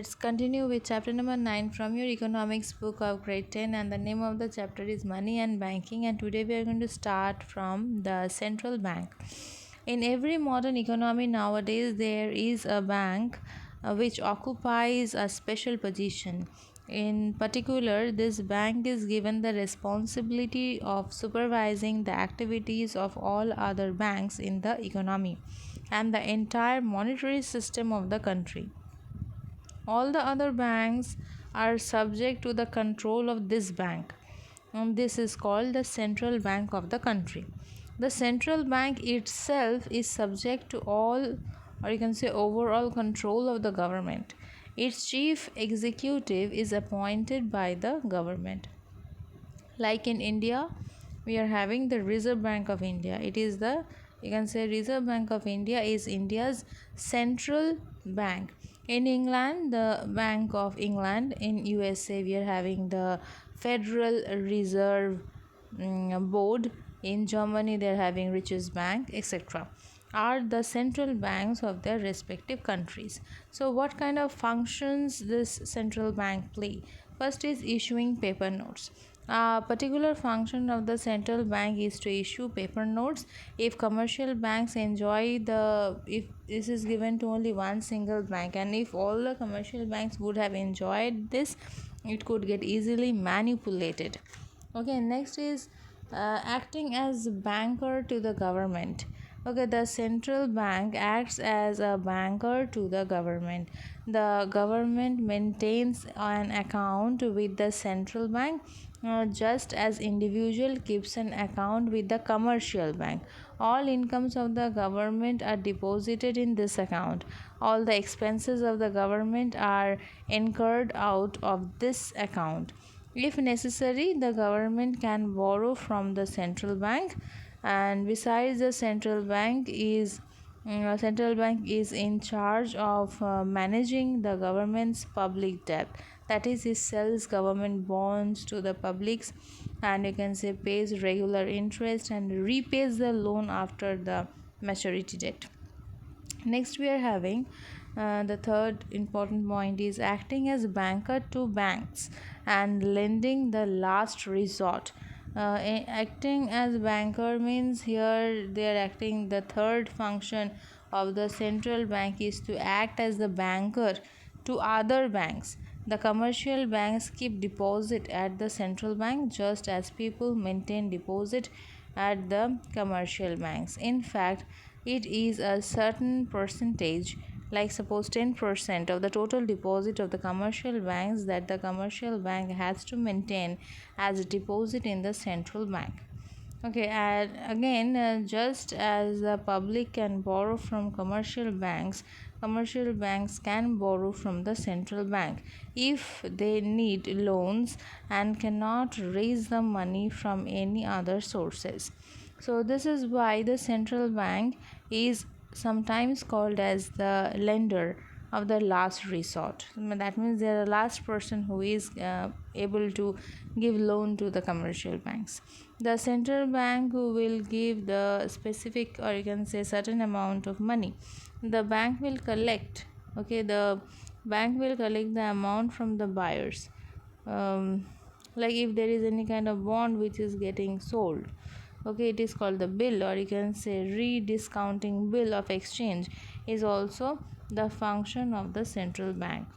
Let's continue with chapter number 9 from your economics book of grade 10, and the name of the chapter is Money and Banking. And today we are going to start from the central bank. In every modern economy nowadays, there is a bank which occupies a special position. In particular, this bank is given the responsibility of supervising the activities of all other banks in the economy and the entire monetary system of the country. All the other banks are subject to the control of this bank, and this is called the central bank of the country. The central bank itself is subject to all, or you can say overall control of the government. Its chief executive is appointed by the government. Like in India, we are having the Reserve Bank of India. It is the, you can say, Reserve Bank of India is India's central bank. In England, the Bank of England. In USA, we are having the Federal Reserve Board. In Germany, they are having Reichsbank, etc. Are the central banks of their respective countries. So what kind of functions this central bank play? First is issuing paper notes. A particular function of the central bank is to issue paper notes. If commercial banks enjoy the, if this is given to only one single bank, and if all the commercial banks would have enjoyed this, it could get easily manipulated. Okay, next is acting as banker to the government. Okay, the central bank acts as a banker to the government. The government maintains an account with the central bank, just as individual keeps an account with the commercial bank. All incomes of the government are deposited in this account. All the expenses of the government are incurred out of this account. If necessary, the government can borrow from the central bank, and besides, the central bank is in charge of managing the government's public debt. That is, it sells government bonds to the publics, and you can say pays regular interest and repays the loan after the maturity date. Next, we are having the third important point is acting as banker to banks and lending the last resort. Acting as banker means here they are acting, the third function of the central bank is to act as the banker to other banks. The commercial banks keep deposit at the central bank just as people maintain deposit at the commercial banks. In fact, it is a certain percentage, like suppose 10% of the total deposit of the commercial banks, that the commercial bank has to maintain as a deposit in the central bank. Okay, and again, just as the public can borrow from commercial banks can borrow from the central bank if they need loans and cannot raise the money from any other sources. So this is why the central bank is sometimes called as the lender of the last resort. That means they are the last person who is able to give loan to the commercial banks. The central bank will give the specific, or you can say certain amount of money. The bank will collect, okay, the bank will collect the amount from the buyers. Like if there is any kind of bond which is getting sold, okay, it is called the bill, or you can say rediscounting bill of exchange is also the function of the central bank.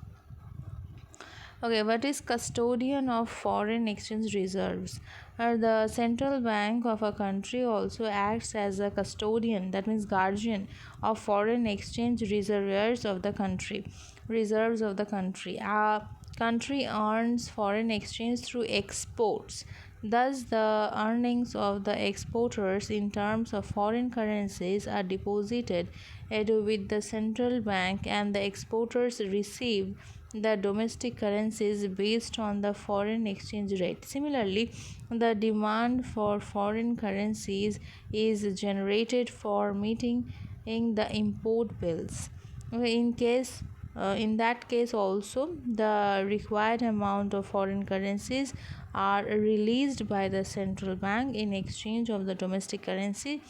Okay, what is custodian of foreign exchange reserves? The central bank of a country also acts as a custodian, that means guardian of foreign exchange reserves of the country. Reserves of the country. A country earns foreign exchange through exports. Thus, the earnings of the exporters in terms of foreign currencies are deposited with the central bank, and the exporters receive the domestic currencies based on the foreign exchange rate. Similarly, the demand for foreign currencies is generated for meeting the import bills. In that case also, the required amount of foreign currencies are released by the central bank in exchange of the domestic currency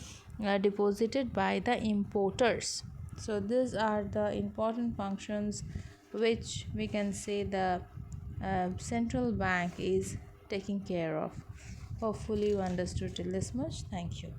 deposited by the importers. So these are the important functions which we can say the central bank is taking care of. Hopefully you understood till this much. Thank you.